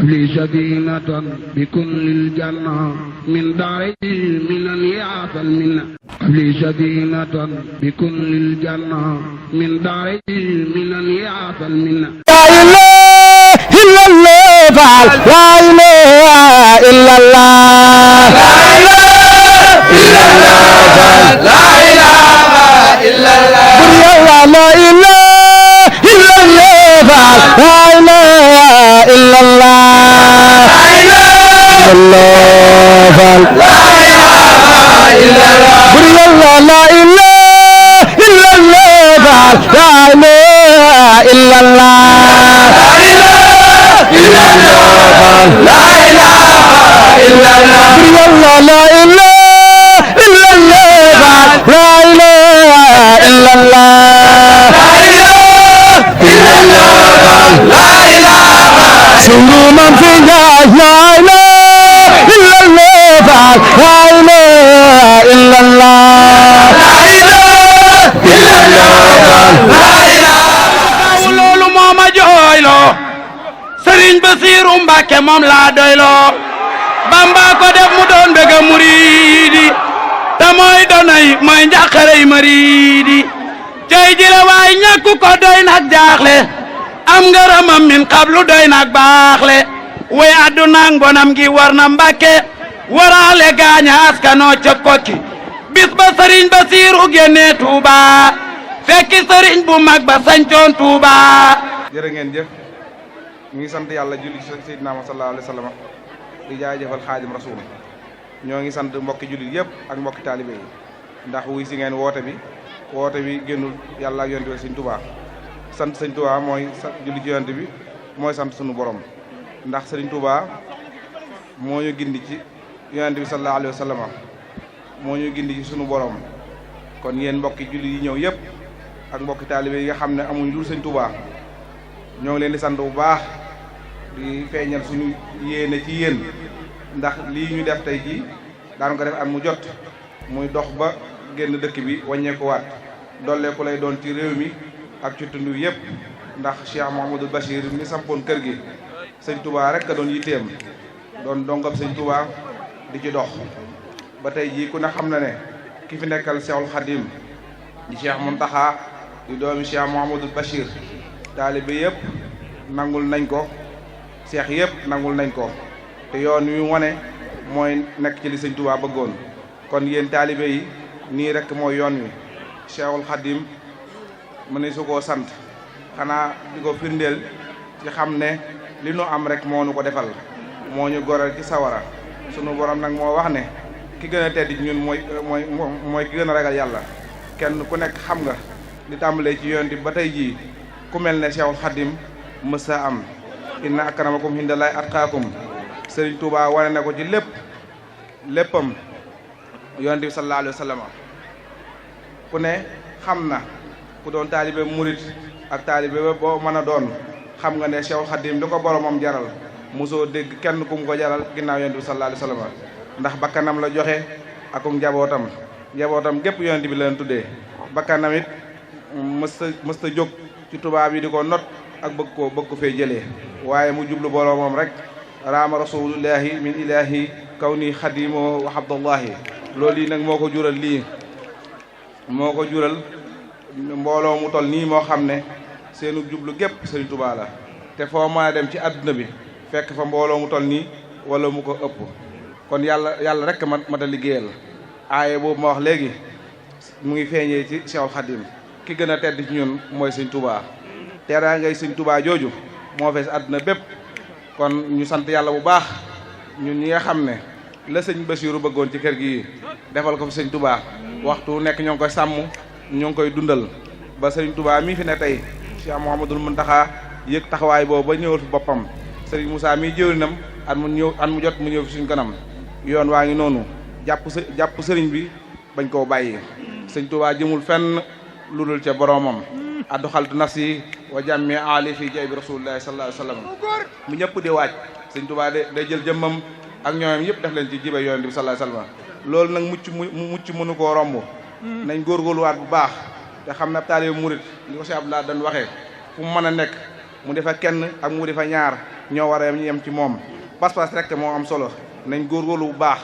li sadinatan bi kullil janna min daari minan yaatal minna li sadinatan bi kullil janna min daari minan yaatal minna la ilaha illallah la ilaha illallah la ilaha illallah la ilaha illallah la ilaha illallah sunu mam fi njaay la ilaha illallah la ilaha illallah loolu moo ma jooyloo Serigne Bassirou Mbacké moom laa doyloo Bamba ko def mu doon bëgg muridi te mooy donay mooy njàqarey maridi cey jile waay ñàkku ko doy nag jaaxle am ngërëmam min xablu doy nag baaxle way àdduna ngonam gi war na Mbàkke waraale gaaña askanoo ca Kokki bis ba Serigne Bassirou génnee Touba fekki Serigne bu mag ba sañcoon Touba. jërë ngeen jëf ñu ngi sant yàlla julli ci Seydina Muhammad sallallahu alayhi wa sallam di jaajëfal Xaadim Rasul ñoo ngi sant mbokki jullit yëpp ak mbokki taalibe yi ndax wuy si ngeen woote bi génnul yàlla ak yonent bi Sëñ Touba sant Sëñ Touba mooy julli ci yonent bi mooy sant sunu borom ndax Sëriñ Touba moo ñu gindi ci yonent bi sallallahu alayhi wa sallam moo ñu gindi ci sunu borom kon yéen mbokki jullit yi ñëw yëpp ak mbokki taalibe yi nga xam ne amuñ dul Sëñ Touba ñoo ngi leen di sant bu baax di feeñal suñu yéene ci yéen ndax lii ñu def tey jii daan ko def at mu jot muy dox ba génn dëkk bi wàññeekuwaat dolleeku lay doon ci réew mi ak ci tund yëpp ndax Cheikh Mouhamadou Bachir mi sampoon kër gi Sëñ Touba rek a doon yitteem doon dongab Sëñ Touba di ci dox ba tey jii ku ne xam na ne ki fi nekkal Cheikhul Khadim di Cheikh Mountakha di doomi Cheikh Mouhamadou Bachir taalibe yëpp nangul nañ ko seex yëpp nangul nañ ko te yoon wi wane mooy nekk ci li Sëñ Touba bëggoon kon yéen taalibe yi nii rek mooy yoon wi Cheikhul Khadim mu ne su koo sant xanaa di ko firndeel ci xam ne li nu am rek moo nu ko defal moo ñu goral ci sawara sunu borom nag moo wax ne ki gën a tedd ci ñun mooy ki gën a ragal yàlla kenn ku nekk xam nga di tàmbalee ci yoon bi ba tey jii ku mel ne Cheikhul Khadim mësa am inna akramakum indallahi atqaakum Serigne Touba wane na ko ci léppam yonent bi sallallahu alayhi wa sallam ku ne xam na ku doon taalibe murit ak taalibe boo mën a doon xam nga ne Cheikhul Khadim li ko boromam jaral mosoo dégg kenn ku mu ko jaral ginnaaw yonent bi sallallahu alayhi wa sallam ndax bakkanam la joxe akum njabootam gépp yonent bi leen tuddee bakkanam it mësta jóg ci tubaab yi di ko not ak bëgg ko fee jëlee waaye mu jublu boromam rek raama rasulullahi min ilahi kaw ni xadimo wa abdullahi loolu yi nag moo ko jural mbooloo mu tol nii moo xam ne seenu jublu gépp Sëriñ Touba la te foo mën a dem ci àdduna bi fekk fa mbooloo mu tol nii wala mu ko ëpp kon yàlla rek mat a liggéeyal aaye boobu ma wax léegi mu ngi feeñee ci Cheikhul Khadim ki gën a tedd ci ñun mooy Sëñ Touba teraa ngay Sëñ Touba jooju moo fees àdduna bépp kon ñu sant yàlla bu baax ñun ñi nga xam ne la Sëñ Bassirou bëggoon ci kër gi defal ko fi Sëñ Touba waxtu nekk ñoo ngi koy sàmm ñoo ngi koy dundal ba Sëriñ Touba mii fi ne tey Cheikh Mouhamadoul Mountakha yëg taxawaay boobu ba ñëwal fi boppam Sëriñ Moussa mii jëwrinam at mu jot mu ñëw fi suñ kanam yoon waa ngi noonu jàpp sëriñ bi bañ koo bàyyi Sëñ Touba jëmul fenn lu dul ca boromam addu xaltu nafsi wa jàmmi ali fi jay bi rasulillahi sallallahu alayhi wa sallam mu ñëpp di waaj Sëñ Touba day jël jëmmam ak ñoomam yëpp def leen ci jibe yonent bi sallallahu alayhi wa sallam loolu nag mucc mënu koo romb nañ góorgóorluwaat bu baax te xam ne taalibe murit li ko Cheikh Abdoulaye dañ waxee fu mu mën a nekk mu defa kenn ak mu defa ñaar ñoo war a yem ci moom pas-pas rek moo am solo nañ góorgóorlu bu baax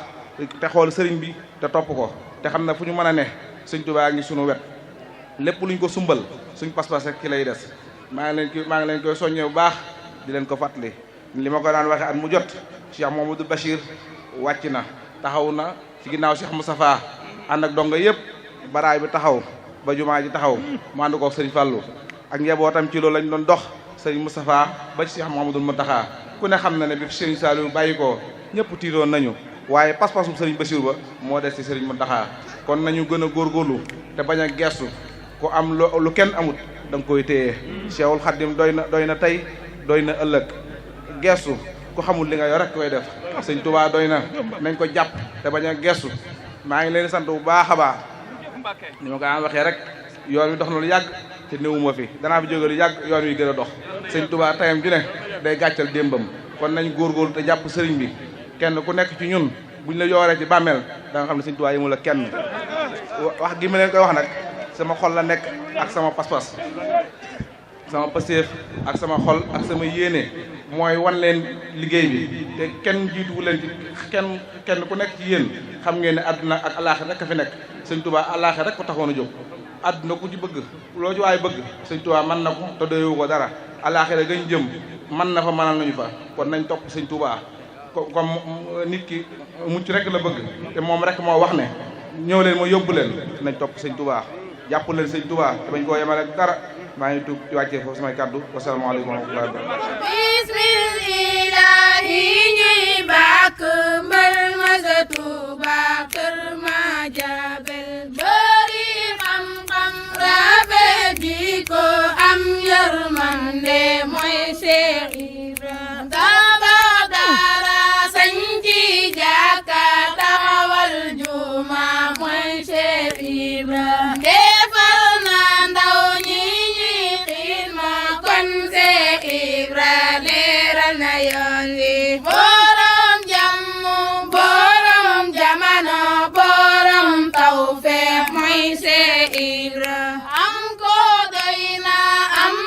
te xool sëriñ bi te topp ko te xam ne fu ñu mën a ne sëñ Tuubaa ngi sunu wet lépp luñ ko sumbal suñ pas-pas rek ki lay des maa ngi leen koy soññee bu baax di leen ko fàttali li ma ko daan waxee at mu jot Cheikh Mouhamadoul Bachir wàcc na taxaw na ci ginnaaw Cheikh Moustapha ànd ak donga yëpp baraay bi taxaw ba jumaa ji taxaw mu ànd ko sëriñ Fallou ak njabootam ci loolu lañ doon dox sëriñ Moustapha ba ci Cheikh Mouhamadoul Mountakha ku ne xam na ne bi sëriñ Saliou bàyyi ko ñëpp tiitoon nañu waaye pas-pasu sëriñ Bachir ba moo des ci sëriñ Mountakha kon nañu gën a góorgóorlu te bañ a gestu ku am lu kenn amut da nga koy téye Cheikhul Khadim doy na tey doy na ëllëg gestu ku xamul li nga yor rek koy def sëñ Touba doy na nañ ko jàpp te bañ a gestu maa ngi leen sant bu baax a baax ni ma ko daan waxee rek yoon wi dox na lu yàgg te néewuma fi danaa fi jóge lu yàgg yoon wi gën a dox sëñ Touba tayam ju ne day gàccal démbam kon nañ góorgóorlu te jàpp sëriñ bi kenn ku nekk ci ñun buñ la yooree ci bàmmeel da nga xam ne sëñ Touba yemul la kenn wax gi ma leen koy wax nag sama xol la nekk ak sama pas-pas sama pasteef ak sama xol ak sama yéene mooy wan leen liggéey bi te kenn jiituwu leen ci kenn ku nekk ci yéen xam ngeen ne àdduna ak alaaxira rek a fi nekk sëñ Touba alaaxira rek ko taxoon a jóg àdduna ku ci bëgg loo ci waay bëgg sëñ Touba mën na ko te doyoo ko dara alaaxira gañ jëm mën na fa mënal nañu fa kon nañ topp sëñ Touba comme nit ki mucc rek la bëgg te moom rek moo wax ne ñëw leen ma yóbbu leen nañ topp sëñ Touba jàpp leen sëñ Touba te bañ koo yemale ak dara maa ngi tuub ci wàccee foofu samay kàddu wasalaamaaleykum wa rahmatullahi wa barakatuh bismillahi ñuy bàkk mbër ma sa Touba kër ma jabel bëri xam-xam rafet ji ko am yërmande mooy Cheikh Ibra tabax dara sañ ci jàkka taxawal juma mooy Cheikh Ibra defal na ndaw ñi leeral na yoon wi borom jàmm borom jamano borom tawfeex mooy Cheikh Ibra am ko doy na am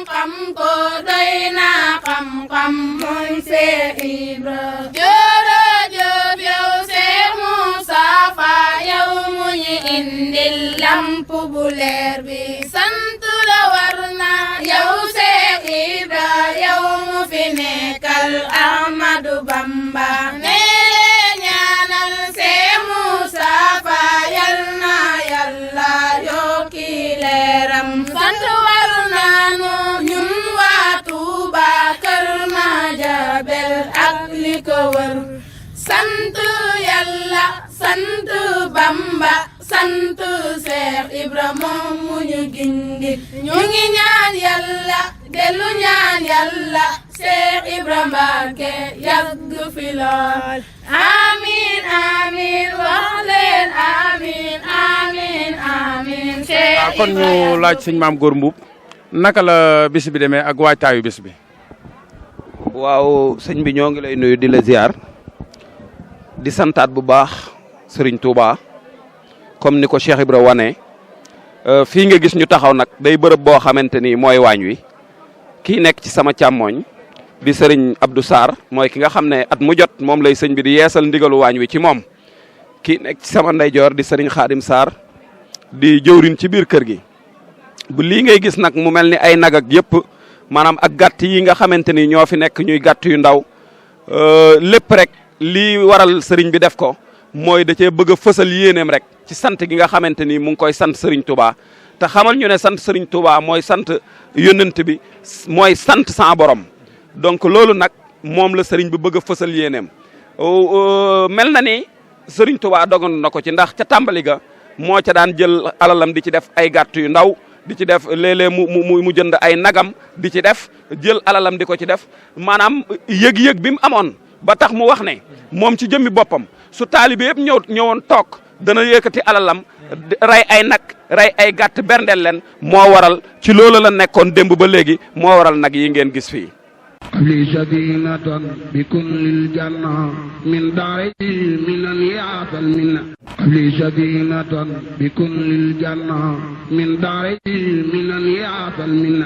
xam ko doy na xam mooy Cheikh Ibra jërëjëf yow Cheikh Moustapha yow mu ñu indil lamp bu leer bi sant la war na yow Cheikh Ibra yow mu fi nekkal Ahmadu Bamba ne ñaanal Cheikh Moustapha yal na Yàlla yokki leeram sant war nañu ñun waa Touba Kër Madiabel ak li ko wër sant Yàlla sant Bamba sant Cheikh Ibra moom mu ñu gindi ñu ngi ñaan Yàlla dellu ñaan Yàlla Cheikh Ibra Mbacke yàgg fi lool amiin amiin wax leen amiin amiin amiin Cheikh kon ñu laaj sëñ Maam Góor Mbuub naka la bis bi demee ak waajtaayu bis bi. waaw sëñ bi ñoo ngi lay nuyu di la ziar di santaat bu baax Serigne Touba comme ni ko Cheikh Ibra wane fii nga gis ñu taxaw nag day bërëb boo xamante ni mooy waañ wi kii nekk ci sama càmmooñ di Serigne Abdou Sarr mooy ki nga xam ne at mu jot moom lay sëñ bi di yeesal ndigalu waañ wi ci moom kii nekk ci sama ndeyjoor di Serigne Khadim Sarr di jëwriñ ci biir kër gi bu lii ngay gis nag mu mel ni ay nag ak yëpp maanaam ak gàtt yi nga xamante ni ñoo fi nekk ñuy gàtt yu ndaw lépp rek lii waral sëriñ bi def ko mooy da cee bëgg a fësal yéeneem rek ci sant gi nga xamante ni mu ngi koy sant Serigne Touba te xamal ñu ne sant Serigne Touba mooy sant yónnent bi mooy sant sa borom donc loolu nag moom la Serigne bi bëgg a fësal yéeneem mel na ni Serigne Touba dogoon na ko ci ndax ca tàmbali ga moo ca daan jël alalam di ci def ay gàtt yu ndaw di ci def léeg-léeg mu jënd ay nagam di ci def jël alalam di ko ci def maanaam yëg-yëg bi mu amoon ba tax mu wax ne moom ci jëmmi boppam su taalibe yëpp ñëwoon toog dana yëkkati alalam rey ay nag rey ay gàtt berndeel leen moo waral ci loolu la nekkoon démb ba léegi moo waral nag yi ngeen gis fii li sadinatan bi kullil janna min daari minan yaatal minna li sadinatan bi kullil janna min daari minan yaatal minna